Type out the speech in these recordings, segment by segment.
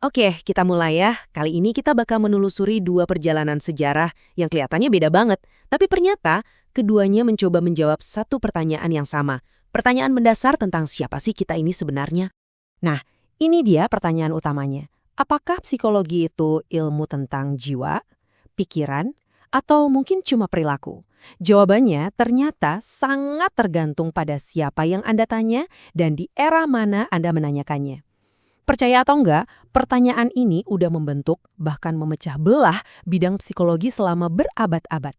Oke, kita mulai ya. Kali ini kita bakal menelusuri dua perjalanan sejarah yang kelihatannya beda banget. Tapi ternyata, keduanya mencoba menjawab satu pertanyaan yang sama. Pertanyaan mendasar tentang siapa sih kita ini sebenarnya. Nah, ini dia pertanyaan utamanya. Apakah psikologi itu ilmu tentang jiwa, pikiran, atau mungkin cuma perilaku? Jawabannya ternyata sangat tergantung pada siapa yang Anda tanya dan di era mana Anda menanyakannya. Percaya atau enggak, pertanyaan ini udah membentuk, bahkan memecah belah bidang psikologi selama berabad-abad.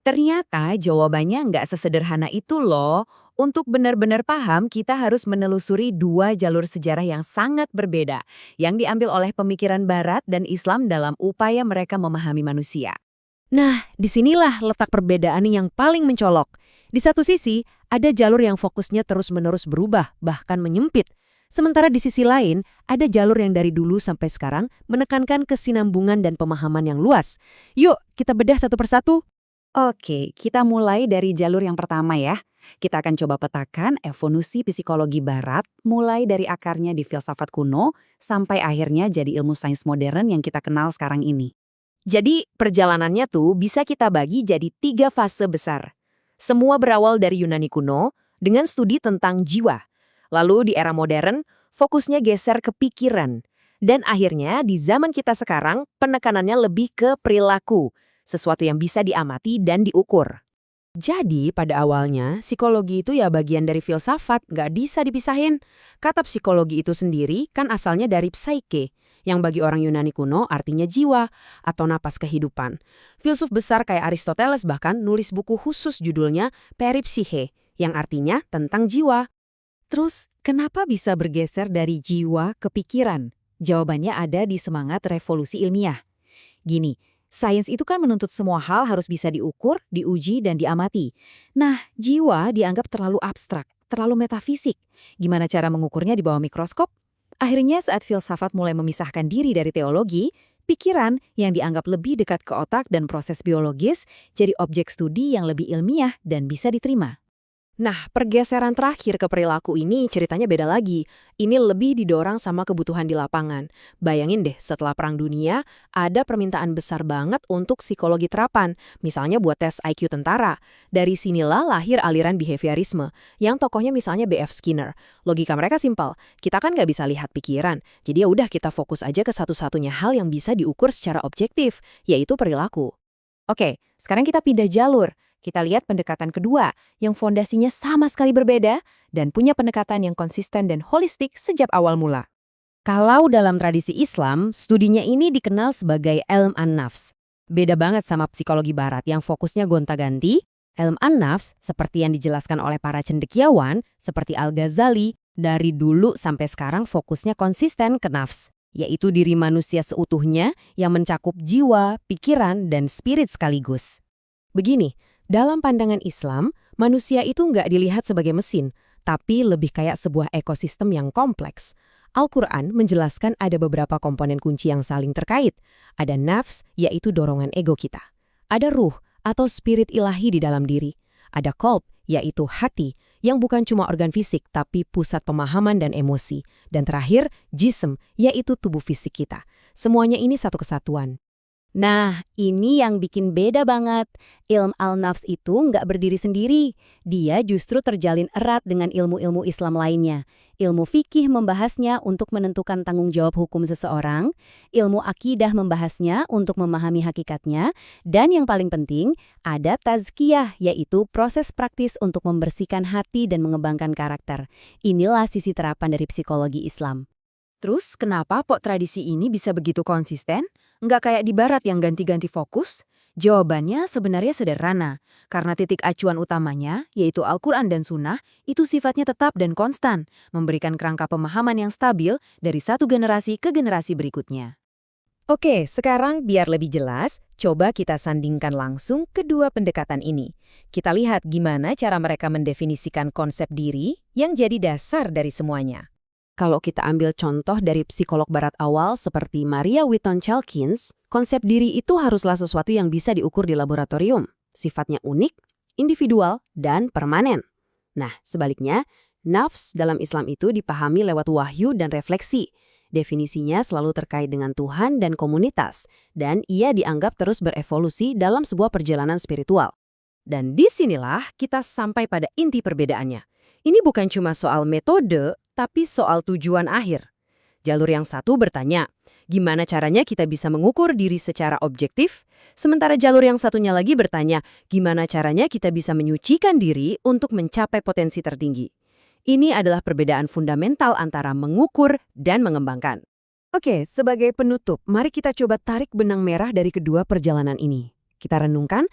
Ternyata jawabannya nggak sesederhana itu loh. Untuk benar-benar paham, kita harus menelusuri dua jalur sejarah yang sangat berbeda, yang diambil oleh pemikiran Barat dan Islam dalam upaya mereka memahami manusia. Nah, disinilah letak perbedaan yang paling mencolok. Di satu sisi, ada jalur yang fokusnya terus-menerus berubah, bahkan menyempit. Sementara di sisi lain, ada jalur yang dari dulu sampai sekarang menekankan kesinambungan dan pemahaman yang luas. Yuk, kita bedah satu persatu. Oke, kita mulai dari jalur yang pertama ya. Kita akan coba petakan evolusi psikologi Barat, mulai dari akarnya di filsafat kuno, sampai akhirnya jadi ilmu sains modern yang kita kenal sekarang ini. Jadi, perjalanannya tuh bisa kita bagi jadi tiga fase besar. Semua berawal dari Yunani kuno dengan studi tentang jiwa. Lalu di era modern, fokusnya geser ke pikiran. Dan akhirnya di zaman kita sekarang, penekanannya lebih ke perilaku, sesuatu yang bisa diamati dan diukur. Jadi, pada awalnya, psikologi itu ya bagian dari filsafat, nggak bisa dipisahin. Kata psikologi itu sendiri kan asalnya dari psyche, yang bagi orang Yunani kuno artinya jiwa atau napas kehidupan. Filsuf besar kayak Aristoteles bahkan nulis buku khusus judulnya Peripsyche, yang artinya tentang jiwa. Terus, kenapa bisa bergeser dari jiwa ke pikiran? Jawabannya ada di semangat revolusi ilmiah. Gini, sains itu kan menuntut semua hal harus bisa diukur, diuji, dan diamati. Nah, jiwa dianggap terlalu abstrak, terlalu metafisik. Gimana cara mengukurnya di bawah mikroskop? Akhirnya saat filsafat mulai memisahkan diri dari teologi, pikiran yang dianggap lebih dekat ke otak dan proses biologis jadi objek studi yang lebih ilmiah dan bisa diterima. Nah, pergeseran terakhir ke perilaku ini ceritanya beda lagi. Ini lebih didorong sama kebutuhan di lapangan. Bayangin deh, setelah Perang Dunia, ada permintaan besar banget untuk psikologi terapan, misalnya buat tes IQ tentara. Dari sinilah lahir aliran behaviorisme, yang tokohnya misalnya B.F. Skinner. Logika mereka simpel, kita kan nggak bisa lihat pikiran, jadi ya udah kita fokus aja ke satu-satunya hal yang bisa diukur secara objektif, yaitu perilaku. Oke, sekarang kita pindah jalur. Kita lihat pendekatan kedua, yang fondasinya sama sekali berbeda dan punya pendekatan yang konsisten dan holistik sejak awal mula. Kalau dalam tradisi Islam, studinya ini dikenal sebagai ilm an-nafs. Beda banget sama psikologi barat yang fokusnya gonta-ganti. Ilm an-nafs, seperti yang dijelaskan oleh para cendekiawan, seperti Al-Ghazali, dari dulu sampai sekarang fokusnya konsisten ke nafs, yaitu diri manusia seutuhnya yang mencakup jiwa, pikiran, dan spirit sekaligus. Begini, dalam pandangan Islam, manusia itu nggak dilihat sebagai mesin, tapi lebih kayak sebuah ekosistem yang kompleks. Al-Quran menjelaskan ada beberapa komponen kunci yang saling terkait. Ada nafs, yaitu dorongan ego kita. Ada ruh, atau spirit ilahi di dalam diri. Ada qalb, yaitu hati, yang bukan cuma organ fisik, tapi pusat pemahaman dan emosi. Dan terakhir, jism, yaitu tubuh fisik kita. Semuanya ini satu kesatuan. Nah, ini yang bikin beda banget. Ilmu al-nafs itu nggak berdiri sendiri. Dia justru terjalin erat dengan ilmu-ilmu Islam lainnya. Ilmu fikih membahasnya untuk menentukan tanggung jawab hukum seseorang. Ilmu akidah membahasnya untuk memahami hakikatnya. Dan yang paling penting, ada tazkiyah, yaitu proses praktis untuk membersihkan hati dan mengembangkan karakter. Inilah sisi terapan dari psikologi Islam. Terus kenapa kok tradisi ini bisa begitu konsisten? Nggak kayak di barat yang ganti-ganti fokus? Jawabannya sebenarnya sederhana, karena titik acuan utamanya, yaitu Al-Quran dan Sunnah, itu sifatnya tetap dan konstan, memberikan kerangka pemahaman yang stabil dari satu generasi ke generasi berikutnya. Oke, sekarang biar lebih jelas, coba kita sandingkan langsung kedua pendekatan ini. Kita lihat gimana cara mereka mendefinisikan konsep diri yang jadi dasar dari semuanya. Kalau kita ambil contoh dari psikolog barat awal seperti Maria Wheaton Chalkins, konsep diri itu haruslah sesuatu yang bisa diukur di laboratorium, sifatnya unik, individual, dan permanen. Nah, sebaliknya, nafs dalam Islam itu dipahami lewat wahyu dan refleksi. Definisinya selalu terkait dengan Tuhan dan komunitas, dan ia dianggap terus berevolusi dalam sebuah perjalanan spiritual. Dan disinilah kita sampai pada inti perbedaannya. Ini bukan cuma soal metode, tapi soal tujuan akhir. Jalur yang satu bertanya, gimana caranya kita bisa mengukur diri secara objektif? Sementara jalur yang satunya lagi bertanya, gimana caranya kita bisa menyucikan diri untuk mencapai potensi tertinggi? Ini adalah perbedaan fundamental antara mengukur dan mengembangkan. Oke, sebagai penutup, mari kita coba tarik benang merah dari kedua perjalanan ini. Kita renungkan,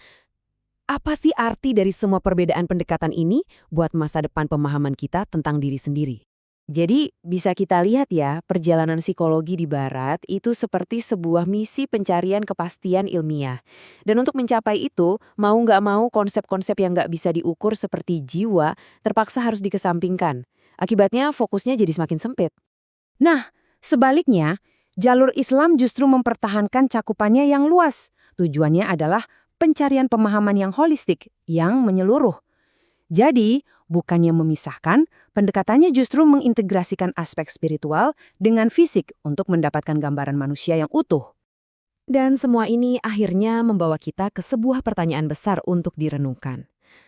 apa sih arti dari semua perbedaan pendekatan ini buat masa depan pemahaman kita tentang diri sendiri? Jadi, bisa kita lihat ya, perjalanan psikologi di Barat itu seperti sebuah misi pencarian kepastian ilmiah. Dan untuk mencapai itu, mau nggak mau konsep-konsep yang nggak bisa diukur seperti jiwa terpaksa harus dikesampingkan. Akibatnya fokusnya jadi semakin sempit. Nah, sebaliknya, jalur Islam justru mempertahankan cakupannya yang luas. Tujuannya adalah pencarian pemahaman yang holistik, yang menyeluruh. Jadi, bukannya memisahkan, pendekatannya justru mengintegrasikan aspek spiritual dengan fisik untuk mendapatkan gambaran manusia yang utuh. Dan semua ini akhirnya membawa kita ke sebuah pertanyaan besar untuk direnungkan.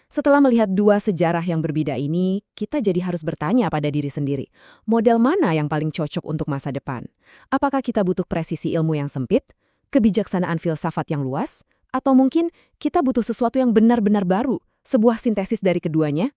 Setelah melihat dua sejarah yang berbeda ini, kita jadi harus bertanya pada diri sendiri, model mana yang paling cocok untuk masa depan? Apakah kita butuh presisi ilmu yang sempit, kebijaksanaan filsafat yang luas, atau mungkin kita butuh sesuatu yang benar-benar baru, sebuah sintesis dari keduanya?